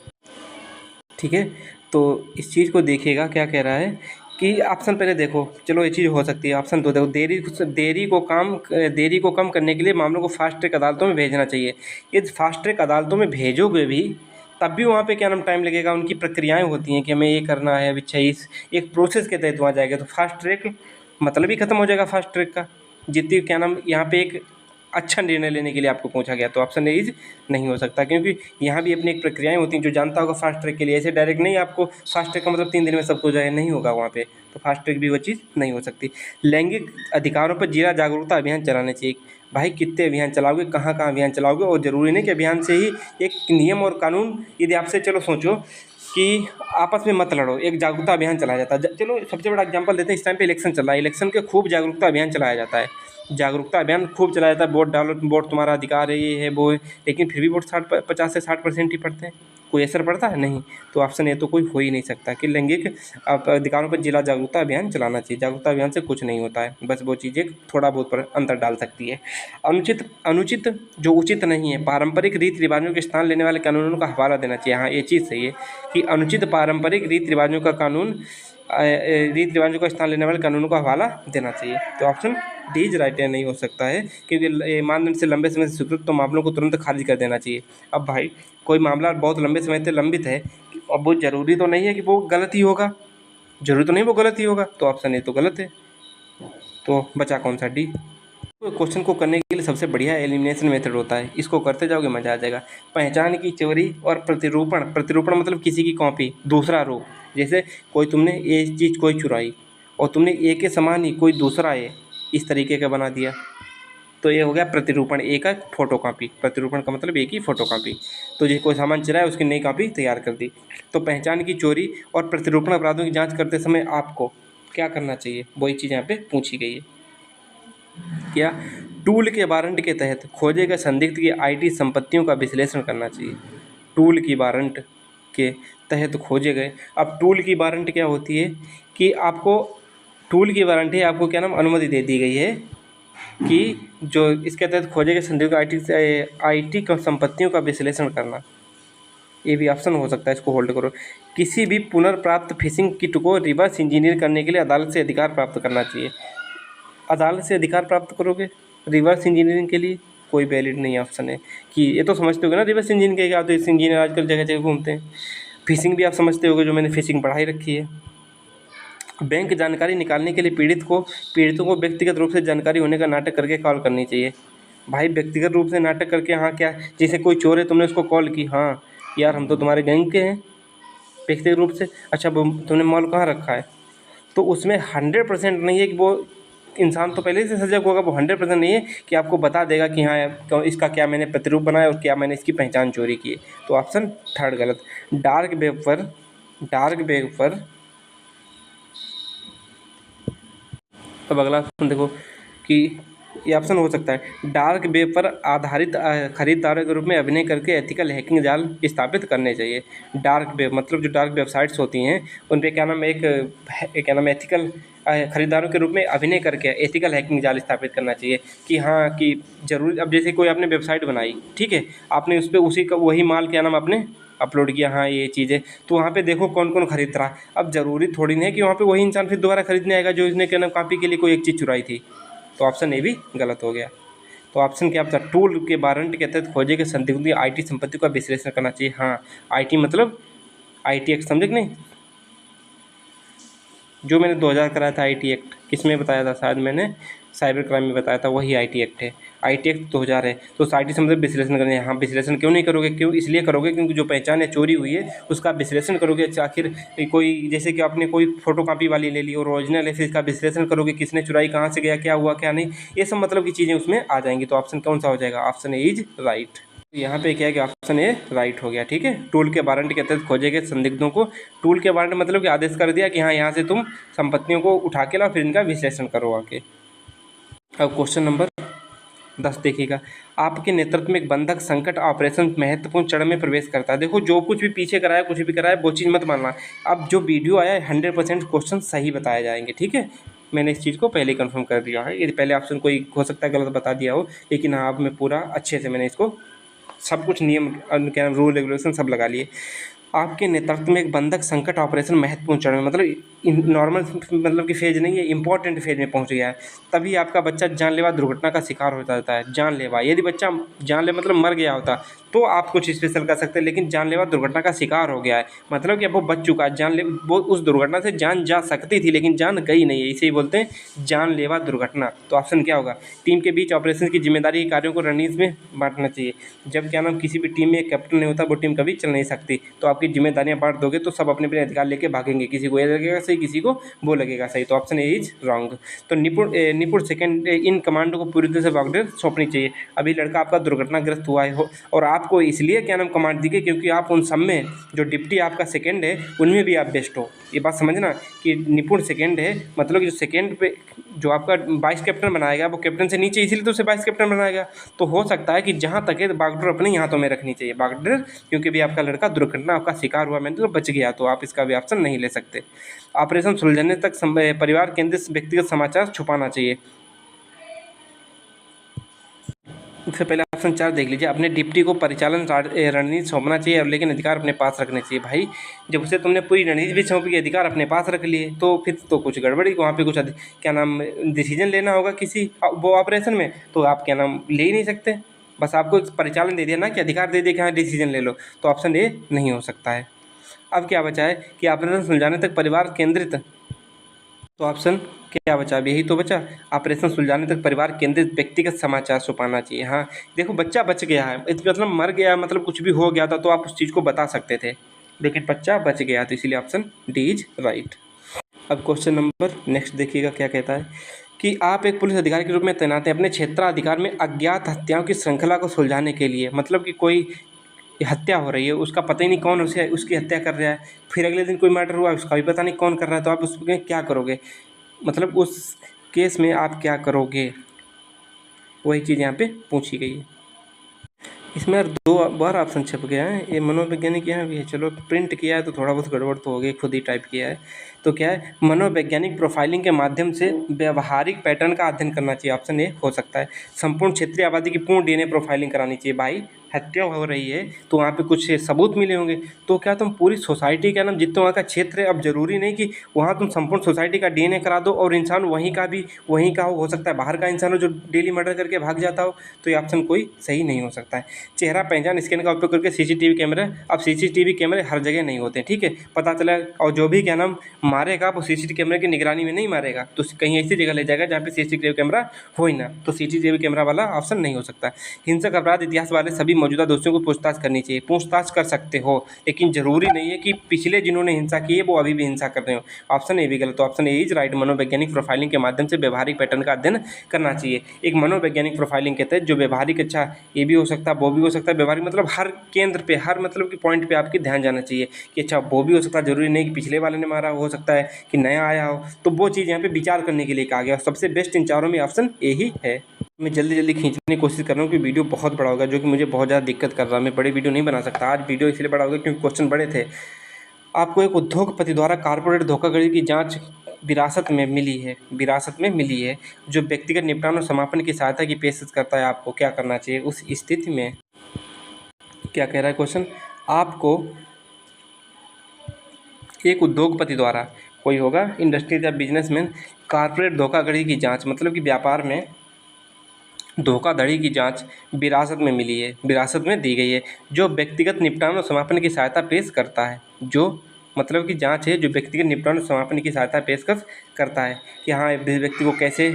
ठीक है, तो इस चीज़ को देखिएगा क्या कह रहा है कि ऑप्शन पहले देखो, चलो ये चीज़ हो सकती है। ऑप्शन 2 देखो, देरी को कम करने के लिए मामलों को फास्ट ट्रैक अदालतों में भेजना चाहिए। यदि फास्ट ट्रैक अदालतों में भेजोगे भी तब भी वहाँ पे क्या नाम टाइम लगेगा, उनकी प्रक्रियाएं होती हैं कि हमें ये करना है, अभी 26 एक प्रोसेस के तहत वहाँ जाएगा, तो फास्ट ट्रैक मतलब ही खत्म हो जाएगा फास्ट ट्रैक का। जितनी क्या नाम यहाँ पे एक अच्छा निर्णय लेने के लिए आपको पूछा गया, तो ऑप्शन ए इज नहीं हो सकता, क्योंकि यहाँ भी अपनी एक प्रक्रियाएं होती हैं। जो जानता होगा फास्ट ट्रैक के लिए, ऐसे डायरेक्ट नहीं आपको फास्ट ट्रैक का मतलब 3 दिन में सब कुछ हो जाए, नहीं होगा वहाँ पे, तो फास्ट ट्रैक भी वो चीज़ नहीं हो सकती। लैंगिक अधिकारों पर जिला जागरूकता अभियान चलाने चाहिए। भाई कितने अभियान चलाओगे, कहाँ कहाँ अभियान चलाओगे, और ज़रूरी नहीं कि अभियान से ही एक नियम और कानून, यदि आपसे चलो सोचो कि आपस में मत लड़ो, एक जागरूकता अभियान चलाया जाता है। चलो सबसे बड़ा एग्जांपल देते हैं, इस टाइम पे इलेक्शन चल रहा है, इलेक्शन के खूब जागरूकता अभियान चलाया जाता है, जागरूकता अभियान खूब चलाया जाता है। वोट डालो, वोट तुम्हारा अधिकार है, ये है वो है, लेकिन फिर भी वोट 50 से 60% ही पड़ते हैं, कोई असर पड़ता है नहीं। तो ऑप्शन ए तो कोई हो ही नहीं सकता कि लैंगिक अधिकारों पर जिला जागरूकता अभियान चलाना चाहिए। जागरूकता अभियान से कुछ नहीं होता है, बस वो चीज़ें थोड़ा बहुत पर अंतर डाल सकती है। अनुचित जो उचित नहीं है, पारंपरिक रीति रिवाजों के स्थान लेने वाले कानूनों का हवाला देना चाहिए। हाँ, ये चीज़ सही है कि अनुचित पारंपरिक रीति रिवाजों का रीति रिवाजों का स्थान लेने वाले कानूनों का हवाला देना चाहिए। तो ऑप्शन डी इज राइट है, नहीं हो सकता है, क्योंकि मानदंड से लंबे समय से स्वीकृत तो मामलों को तुरंत खारिज कर देना चाहिए। अब भाई कोई मामला बहुत लंबे समय से लंबित है, अब वो ज़रूरी तो नहीं है कि वो गलत ही होगा, ज़रूरी तो नहीं वो गलत ही होगा, तो ऑप्शन ए तो गलत है। तो बचा कौन सा? डी। क्वेश्चन को करने के लिए सबसे बढ़िया एलिमिनेशन मेथड होता है, इसको करते जाओगे मज़ा आ जाएगा। पहचान की चोरी और प्रतिरूपण मतलब किसी की कॉपी, दूसरा रूप। जैसे कोई तुमने ये चीज़ कोई चुराई और तुमने एक के समान ही कोई दूसरा है इस तरीके का बना दिया, तो ये हो गया प्रतिरूपण। एक का फोटो कॉपी, प्रतिरूपण का मतलब एक ही फोटो कॉपी। तो जो कोई सामान चुराया उसकी नई कॉपी तैयार कर दी। तो पहचान की चोरी और प्रतिरूपण अपराधों की जाँच करते समय आपको क्या करना चाहिए, वही चीज़ यहाँ पे पूछी गई है। क्या टूल के वारंट के तहत खोजे गए संदिग्ध की आईटी संपत्तियों का विश्लेषण करना चाहिए। टूल की वारंट के तहत खोजे गए, अब टूल की वारंट क्या होती है कि आपको टूल की वारंट है, आपको क्या नाम अनुमति दे दी गई है कि जो इसके तहत खोजे गए संदिग्ध आईटी का संपत्तियों का विश्लेषण करना। ये भी ऑप्शन हो सकता है, इसको होल्ड करो। किसी भी पुनर्प्राप्त फिशिंग किट को रिवर्स इंजीनियर करने के लिए अदालत से अधिकार प्राप्त करना चाहिए। अदालत से अधिकार प्राप्त करोगे रिवर्स इंजीनियरिंग के लिए, कोई वैलिड नहीं ऑप्शन है कि ये तो समझते होगे ना रिवर्स इंजीनियरिंग क्या होता है। इस इंजीनियर आजकल जगह जगह घूमते हैं। फिशिंग भी आप समझते होगे, जो मैंने फिशिंग पढ़ाई रखी है। बैंक जानकारी निकालने के लिए पीड़ितों को व्यक्तिगत रूप से जानकारी होने का नाटक करके कॉल करनी चाहिए। भाई व्यक्तिगत रूप से नाटक करके, हाँ क्या, जैसे कोई चोर है तुमने उसको कॉल की, हाँ यार हम तो तुम्हारे गैंग के हैं, व्यक्तिगत रूप से। अच्छा तुमने मॉल कहाँ रखा है, तो उसमें 100% नहीं है कि वो इंसान तो पहले से सजग होगा, वो 100% नहीं है कि आपको बता देगा कि हाँ इसका क्या मैंने प्रतिरूप बनाया और क्या मैंने इसकी पहचान चोरी की है। तो ऑप्शन थर्ड गलत। डार्क वेब पर अब अगला ऑप्शन देखो कि ये ऑप्शन हो सकता है डार्क वेब पर आधारित खरीदारों के रूप में अभिनय करके एथिकल हैकिंग जाल स्थापित करने चाहिए। डार्क वेब मतलब जो डार्क वेबसाइट्स होती हैं उन पे क्या नाम क्या नाम एथिकल खरीदारों के रूप में अभिनय करके एथिकल हैकिंग जाल स्थापित करना चाहिए कि हाँ कि जरूर अब जैसे कोई आपने वेबसाइट बनाई, ठीक है, आपने उस पर उसी का वही माल क्या नाम आपने अपलोड किया, हाँ ये चीज़ें, तो वहाँ पे देखो कौन कौन खरीद रहा है। अब ज़रूरी थोड़ी नहीं है कि वहाँ पे वही इंसान फिर दोबारा खरीदने आएगा जो इसने क्या नाम कॉपी के लिए कोई एक चीज़ चुराई थी। तो ऑप्शन ए भी गलत हो गया। तो ऑप्शन क्या था, टूल के वारंट के तहत खोजे के संदिग्ध आईटी संपत्ति का विश्लेषण करना चाहिए। हाँ आईटी मतलब आईटी एक्ट समझे कि नहीं, जो मैंने 2000 कराया था आईटी एक्ट, किसमें बताया था, शायद मैंने साइबर क्राइम में बताया था, वही आईटी एक्ट है। आईटी एक्ट 2000 है। तो आईटी से मतलब विश्लेषण करने, हाँ विश्लेषण क्यों नहीं करोगे, क्यों इसलिए करोगे क्योंकि जो पहचान या चोरी हुई है उसका विश्लेषण करोगे। अच्छा आखिर कोई जैसे कि आपने कोई फोटो कॉपी वाली ले ली और ओरिजिनल है, फिर इसका विश्लेषण करोगे किसने चुराई, कहाँ से गया, क्या हुआ क्या नहीं, ये सब मतलब की चीज़ें उसमें आ जाएंगी। तो ऑप्शन कौन सा हो जाएगा, ऑप्शन ए इज राइट। यहाँ पे क्या है कि ऑप्शन ए राइट हो गया, ठीक है। टूल के वारंट के तहत खोजे गए संदिग्धों को, टूल के वारंट मतलब कि आदेश कर दिया कि हाँ यहाँ से तुम संपत्तियों को उठा के लाओ फिर इनका विश्लेषण करो आके। अब क्वेश्चन नंबर 10 देखिएगा, आपके नेतृत्व में एक बंधक संकट ऑपरेशन महत्वपूर्ण चरण में प्रवेश करता है। देखो जो कुछ भी पीछे कराया कुछ भी कराया वो चीज़ मत मानना। अब जो वीडियो आया है 100% क्वेश्चन सही बताए जाएंगे, ठीक है। मैंने इस चीज़ को पहले ही कंफर्म कर दिया है, ये पहले ऑप्शन कोई हो सकता है गलत बता दिया हो, लेकिन हाँ अब मैं पूरा अच्छे से मैंने इसको सब कुछ नियम क्या रूल रेगुलेशन सब लगा लिए। आपके नेतृत्व में एक बंधक संकट ऑपरेशन महत्वपूर्ण चरण में मतलब नॉर्मल मतलब कि फेज नहीं है, इंपॉर्टेंट फेज में पहुंच गया है। तभी आपका बच्चा जानलेवा दुर्घटना का शिकार हो जाता है। जानलेवा, यदि बच्चा जानलेवा मतलब मर गया होता तो आप कुछ स्पेशल कर सकते हैं, लेकिन जानलेवा दुर्घटना का शिकार हो गया है मतलब कि अब वो बच चुका है। जानलेवा वो उस दुर्घटना से जान जा सकती थी लेकिन जान गई नहीं है, इसे ही बोलते हैं जानलेवा दुर्घटना। तो ऑप्शन क्या होगा, टीम के बीच ऑपरेशन की जिम्मेदारी के कार्यों को रणनीति में बांटना चाहिए। जब क्या नाम किसी भी टीम में एक कैप्टन नहीं होता वो टीम कभी चल नहीं सकती। तो आपकी जिम्मेदारियां बांट दोगे तो सब अपने अपने अधिकार लेके भागेंगे, किसी को ये लगेगा सही किसी को वो लगेगा सही। तो ऑप्शन ए इज रॉन्ग। तो निपुण सेकंड इन कमांडो को पूरी तरह से वागडर सौंपनी चाहिए। अभी लड़का आपका दुर्घटनाग्रस्त हुआ है और आपको इसलिए क्या नाम कमांड दी गई क्योंकि आप उन सब में जो डिप्टी आपका सेकंड है उनमें भी आप बेस्ट हो। ये बात समझना कि निपुण सेकंड है मतलब कि जो सेकंड पे जो आपका वाइस कैप्टन बनाएगा वो कैप्टन से नीचे, इसीलिए तो उसे वाइस कैप्टन बनाएगा। तो हो सकता है कि जहाँ तक है बागडोर अपने हाथों में रखनी चाहिए, बागडोर, क्योंकि भी आपका लड़का दुर्घटना आपका शिकार हुआ मैंने तो बच गया, तो आप इसका भी ऑप्शन नहीं ले सकते। ऑपरेशन सुलझाने तक परिवार केंद्रित व्यक्तिगत समाचार छुपाना चाहिए। इससे पहले ऑप्शन 4 देख लीजिए, अपने डिप्टी को परिचालन रणनीति सौंपना चाहिए और लेकिन अधिकार अपने पास रखने चाहिए। भाई जब उसे तुमने पूरी रणनीति भी सौंपी, अधिकार अपने पास रख लिए तो फिर तो कुछ गड़बड़ी, वहाँ पे कुछ क्या नाम डिसीजन लेना होगा किसी वो ऑपरेशन में तो आप क्या नाम ले ही नहीं सकते। बस आपको परिचालन दे दिया ना कि अधिकार दे दिया कि हाँ डिसीजन ले लो, तो ऑप्शन ए नहीं हो सकता है। अब क्या बचा है कि ऑपरेशन सुलझाने तक परिवार केंद्रित, तो ऑप्शन क्या बचा, अब यही तो बचा, ऑपरेशन सुलझाने तक परिवार केंद्रित व्यक्तिगत समाचार छुपाना चाहिए। हाँ देखो बच्चा बच गया है मतलब मर गया मतलब कुछ भी हो गया था तो आप उस चीज़ को बता सकते थे, लेकिन बच्चा बच गया तो इसीलिए ऑप्शन डी इज राइट। अब क्वेश्चन नंबर नेक्स्ट देखिएगा क्या कहता है कि आप एक पुलिस अधिकारी के रूप में तैनात हैं अपने क्षेत्राधिकार में अज्ञात हत्याओं की श्रृंखला को सुलझाने के लिए। मतलब कि कोई हत्या हो रही है उसका पता ही नहीं कौन उसे उसकी हत्या कर रहा है, फिर अगले दिन कोई मर्डर हुआ उसका भी पता नहीं कौन कर रहा है, तो आप उसमें क्या करोगे, मतलब उस केस में आप क्या करोगे, वही चीज़ यहाँ पे पूछी गई है। इसमें यार 2 बार ऑप्शन छप गया है, ये मनोवैज्ञानिक यहाँ भी है, चलो प्रिंट किया है तो थोड़ा बहुत गड़बड़ तो हो गई, खुद ही टाइप किया है। तो क्या है, मनोवैज्ञानिक प्रोफाइलिंग के माध्यम से व्यवहारिक पैटर्न का अध्ययन करना चाहिए, ऑप्शन ए हो सकता है। संपूर्ण क्षेत्रीय आबादी की पूर्ण डीएनए प्रोफाइलिंग करानी चाहिए। भाई हत्या हो रही है तो वहाँ पे कुछ सबूत मिले होंगे, तो क्या तुम पूरी सोसाइटी का नाम जितना वहाँ का क्षेत्र है, अब जरूरी नहीं कि वहाँ तुम संपूर्ण सोसाइटी का डीएनए करा दो और इंसान वहीं का भी वहीं का हो सकता है बाहर का इंसान हो जो डेली मर्डर करके भाग जाता हो, तो ये ऑप्शन कोई सही नहीं हो सकता है। चेहरा पहचान स्कैन का उपयोग करके सीसीटीवी कैमरे, अब सीसीटीवी कैमरे हर जगह नहीं होते, ठीक है, पता चला, और जो भी क्या नाम मारेगा वो सीसीटीवी कैमरे की निगरानी में नहीं मारेगा, तो कहीं ऐसी जगह ले जाएगा जहाँ पे सीसीटीवी कैमरा हो ही ना, तो सीसीटीवी कैमरा वाला ऑप्शन नहीं हो सकता। हिंसक अपराध इतिहास वाले सभी मौजूदा दोषियों को पूछताछ करनी चाहिए। पूछताछ कर सकते हो लेकिन जरूरी नहीं है कि पिछले जिन्होंने हिंसा की है वो अभी भी हिंसा कर रहे हो, ऑप्शन ए भी गलत, तो ऑप्शन ए इज राइट। मनोवैज्ञानिक प्रोफाइलिंग के माध्यम से व्यवहारिक पैटर्न का अध्ययन करना चाहिए। एक मनोवैज्ञानिक प्रोफाइलिंग के तहत जो व्यवहारिक, अच्छा ये भी हो सकता है वो भी हो सकता है, व्यवहारिक मतलब हर केंद्र पे हर मतलब कि पॉइंट पे आपकी ध्यान जाना चाहिए कि अच्छा वो भी हो सकता है, जरूरी नहीं कि पिछले वाले ने मारा, हो सकता है कि नया आया हो, तो वो चीज़ यहाँ पे विचार करने के लिए कहा गया। सबसे बेस्ट इन चारों में ऑप्शन ए ही है। मैं जल्दी जल्दी खींचने की कोशिश कर रहा हूँ कि वीडियो बहुत बड़ा होगा, जो कि मुझे बहुत ज़्यादा दिक्कत कर रहा है। मैं बड़े वीडियो नहीं बना सकता। आज वीडियो इसलिए बड़ा होगा क्योंकि क्वेश्चन बड़े थे। आपको एक उद्योगपति द्वारा कॉर्पोरेट धोखाधड़ी की जांच विरासत में मिली है, जो व्यक्तिगत निपटान और समापन की सहायता की पेशकश करता है। आपको क्या करना चाहिए उस स्थिति में? क्या कह रहा है क्वेश्चन? आपको एक उद्योगपति द्वारा, कोई होगा इंडस्ट्री या बिजनेसमैन, कॉर्पोरेट धोखाधड़ी की जांच मतलब कि व्यापार में धोखाधड़ी की जांच विरासत में मिली है, विरासत में दी गई है, जो व्यक्तिगत निपटान और समापन की सहायता पेश करता है। जो मतलब कि जांच है जो व्यक्तिगत निपटान और समापन की सहायता पेशकश करता है कि हाँ, इस व्यक्ति को कैसे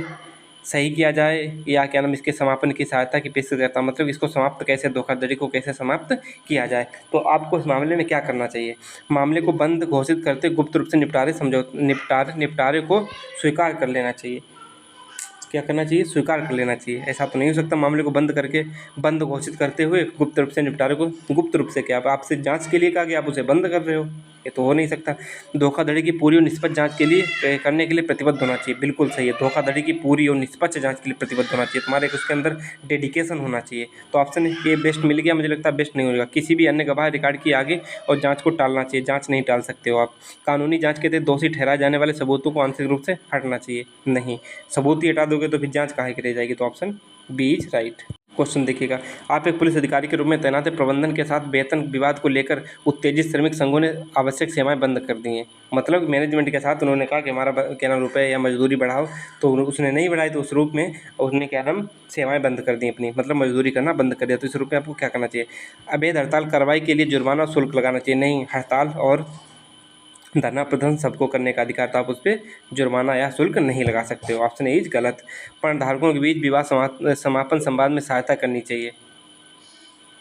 सही किया जाए, या क्या नाम इसके समापन की सहायता की पेशकश करता है, मतलब इसको समाप्त कैसे, धोखाधड़ी को कैसे समाप्त किया जाए। तो आपको इस मामले में क्या करना चाहिए? मामले को बंद घोषित करते गुप्त रूप से निपटारे को स्वीकार कर लेना चाहिए। क्या करना चाहिए? स्वीकार कर लेना चाहिए। ऐसा तो नहीं हो सकता मामले को बंद घोषित करते हुए गुप्त रूप से निपटारे को, गुप्त रूप से क्या, आपसे जांच के लिए कहा गया, आप उसे बंद कर रहे हो, ये तो हो नहीं सकता। धोखाधड़ी की पूरी और निष्पक्ष जांच के लिए करने के लिए प्रतिबद्ध होना चाहिए। बिल्कुल सही है, धोखाधड़ी की पूरी और निष्पक्ष जांच के लिए प्रतिबद्ध होना चाहिए। तुम्हारे उसके अंदर डेडिकेशन होना चाहिए। तो ऑप्शन ए बेस्ट मिल गया, मुझे लगता है बेस्ट नहीं होगा। किसी भी अन्य गवाह रिकॉर्ड की आगे और जांच को टालना चाहिए। जांच नहीं टाल सकते हो आप। कानूनी जांच के तहत दोषी ठहराए जाने वाले सबूतों को आंशिक रूप से हटना चाहिए। नहीं, सबूत ही हटा दोगे तो फिर जांच काहे की रह जाएगी। तो option B is right. Question देखिएगा, आप एक पुलिस अधिकारी के रूप में तैनात है। प्रबंधन के साथ वेतन विवाद को लेकर उत्तेजित श्रमिक संघों ने आवश्यक सेवाएं बंद कर दी हैं। मतलब मैनेजमेंट के साथ उन्होंने कहा कि हमारा क्या नाम रुपये या मजदूरी बढ़ाओ, तो उसने नहीं बढ़ाई, तो उस रूप में उसने क्या नाम सेवाएं बंद कर दी अपनी, मतलब मजदूरी करना बंद कर दिया। तो इस रूप में आपको क्या करना चाहिए? अवैध हड़ताल कार्रवाई के लिए जुर्माना और शुल्क लगाना चाहिए। नहीं, हड़ताल और धरना प्रदर्शन सबको करने का अधिकार था, आप उस पर जुर्माना या शुल्क नहीं लगा सकते हो। ऑप्शन ए इज गलत। पणधारकों के बीच विवाद समापन संवाद में सहायता करनी चाहिए,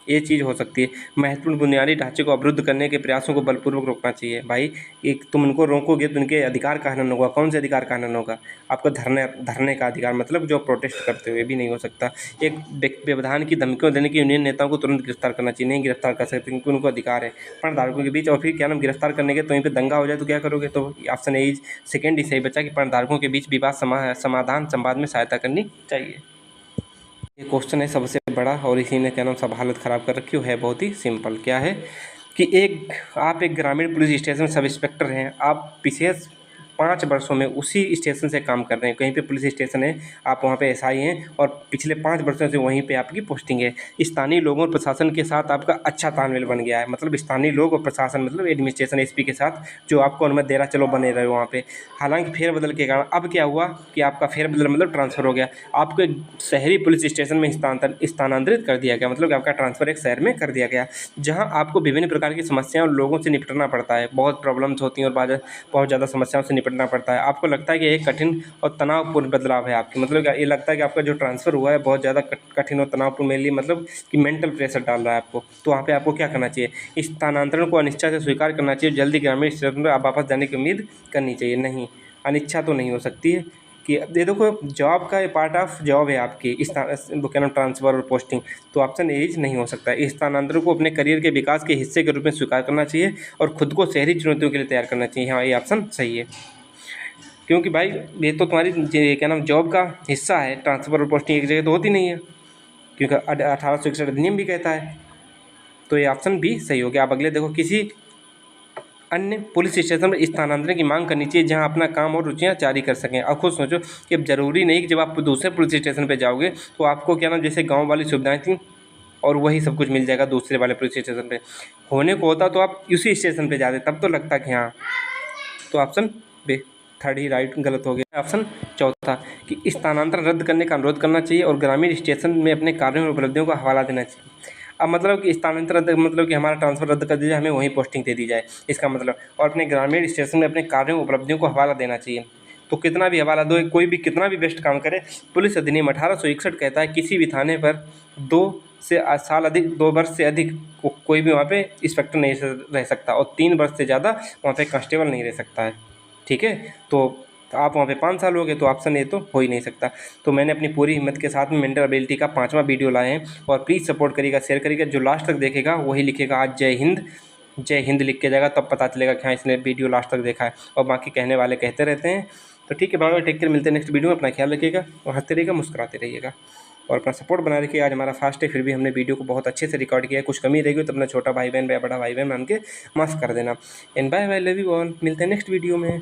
ये चीज़ हो सकती है। महत्वपूर्ण बुनियादी ढांचे को अवरुद्ध करने के प्रयासों को बलपूर्वक रोकना चाहिए। भाई, एक तुम उनको रोकोगे तो उनके अधिकार का हनन होगा। कौन से अधिकार का हनन होगा? आपका धरने का अधिकार, मतलब जो प्रोटेस्ट करते हुए भी नहीं हो सकता। एक व्यवधान की धमकियों देने की यूनियन नेताओं को तुरंत गिरफ्तार करना चाहिए। नहीं गिरफ्तार कर सकते क्योंकि उनको अधिकार है पणधारकों के बीच। और फिर क्या नाम गिरफ्तार करने के तो वहीं पर दंगा हो जाए तो क्या करोगे? तो ऑप्शन ए इज सेकेंड ही सही बचा कि पणधारकों के बीच विवाद समाधान संवाद में सहायता करनी चाहिए। ये क्वेश्चन है सबसे बड़ा और इसी ने क्या नाम सब हालत ख़राब कर रखी है। बहुत ही सिंपल। क्या है कि आप एक ग्रामीण पुलिस स्टेशन में सब इंस्पेक्टर हैं। आप विशेष 5 वर्षों में उसी स्टेशन से काम कर रहे हैं। कहीं पे पुलिस स्टेशन है, आप वहाँ पे एसआई हैं और पिछले 5 वर्षों से वहीं पे आपकी पोस्टिंग है। स्थानीय लोगों और प्रशासन के साथ आपका अच्छा तालमेल बन गया है। मतलब स्थानीय लोग और प्रशासन, मतलब एडमिनिस्ट्रेशन, एसपी के साथ जो आपको अनुमति दे रहा, चलो बने रहे वहाँ पे। हालांकि फेरबदल के कारण अब क्या हुआ कि आपका फेरबदल मतलब ट्रांसफ़र हो गया। आपको एक शहरी पुलिस स्टेशन में स्थानांतरित कर दिया गया, मतलब कि आपका ट्रांसफ़र एक शहर में कर दिया गया, जहाँ आपको विभिन्न प्रकार की समस्याओं और लोगों से निपटना पड़ता है। बहुत प्रॉब्लम्स होती हैं और बहुत ज़्यादा समस्याओं से निपटना पड़ता है। आपको लगता है कि एक कठिन और तनावपूर्ण बदलाव है आपकी, मतलब ये लगता है कि आपका जो ट्रांसफ़र हुआ है बहुत ज़्यादा कठिन और तनावपूर्ण मेरे लिए, मतलब कि मेंटल प्रेशर डाल रहा है आपको। तो वहाँ पे आपको क्या करना चाहिए? इस स्थानांतरण को अनिच्छा से स्वीकार करना चाहिए। जल्दी ग्रामीण क्षेत्र में आप वापस जाने की उम्मीद करनी चाहिए। नहीं, अनिच्छा तो नहीं हो सकती है कि दे देखो, जॉब का पार्ट ऑफ जॉब है आपकी वो क्या नाम ट्रांसफ़र और पोस्टिंग। तो ऑप्शन ए नहीं हो सकता है। इस स्थानांतरण को अपने करियर के विकास के हिस्से के रूप में स्वीकार करना चाहिए और खुद को शहरी चुनौतियों के लिए तैयार करना चाहिए। हाँ, ये ऑप्शन सही है, क्योंकि भाई ये तो तुम्हारी क्या नाम जॉब का हिस्सा है। ट्रांसफ़र और पोस्टिंग एक जगह तो होती नहीं है, क्योंकि 1861 अधिनियम भी कहता है। तो ये ऑप्शन भी सही हो गया। आप अगले देखो, किसी अन्य पुलिस स्टेशन में स्थानांतरण की मांग करनी चाहिए जहां अपना काम और रुचियां जारी कर सकें। अब खुद सोचो कि अब ज़रूरी नहीं कि जब आप दूसरे पुलिस स्टेशन पे जाओगे तो आपको क्या नाम जैसे गांव वाली सुविधाएं थी और वही सब कुछ मिल जाएगा दूसरे वाले पुलिस स्टेशन पे। होने को होता तो आप उसी स्टेशन पे जाते, तब तो लगता कि हाँ। तो ऑप्शन बी थर्ड ही राइट, गलत हो गया। ऑप्शन चौथा कि स्थानांतरण रद्द करने का अनुरोध करना चाहिए और ग्रामीण स्टेशन में अपने कार्यों और उपलब्धियों का हवाला देना चाहिए। अब मतलब कि स्थानांतरण मतलब कि हमारा ट्रांसफ़र रद्द कर दिया जाए, हमें वहीं पोस्टिंग दे दी जाए, इसका मतलब। और अपने ग्रामीण स्टेशन में अपने कार्यों उपलब्धियों को हवाला देना चाहिए। तो कितना भी हवाला दो, कोई भी कितना भी बेस्ट काम करे, पुलिस अधिनियम 1861 कहता है किसी भी थाने पर 2 वर्ष से अधिक कोई भी वहाँ पे इंस्पेक्टर नहीं रह सकता और 3 वर्ष से ज़्यादा वहाँ पे कांस्टेबल नहीं रह सकता है। ठीक है, तो आप वहाँ पे 5 साल हो गए, तो ऑप्शन ए तो हो ही नहीं सकता। तो मैंने अपनी पूरी हिम्मत के साथ में मेंटल एबिलिटी का 5वां वीडियो लाए हैं और प्लीज़ सपोर्ट करिएगा, शेयर करिएगा। जो लास्ट तक देखेगा वही लिखेगा आज जय हिंद लिख के जाएगा, तब पता चलेगा कि हाँ इसने वीडियो लास्ट तक देखा है। और बाकी कहने वाले कहते रहते हैं। तो ठीक है, बाय बाय, टेक केयर, मिलते हैं नेक्स्ट वीडियो में। अपना ख्याल रखिएगा और हंसते रहिएगा, मुस्कुराते रहिएगा। और अपना सपोर्ट बना रखिए। आज हमारा फास्ट है, फिर भी हमने वीडियो को बहुत अच्छे से रिकॉर्ड किया है। कुछ कमी रहेगी तो अपना छोटा भाई बहन या बड़ा भाई बहन मान के माफ़ कर देना। And bye bye, love you all, मिलते हैं नेक्स्ट वीडियो में।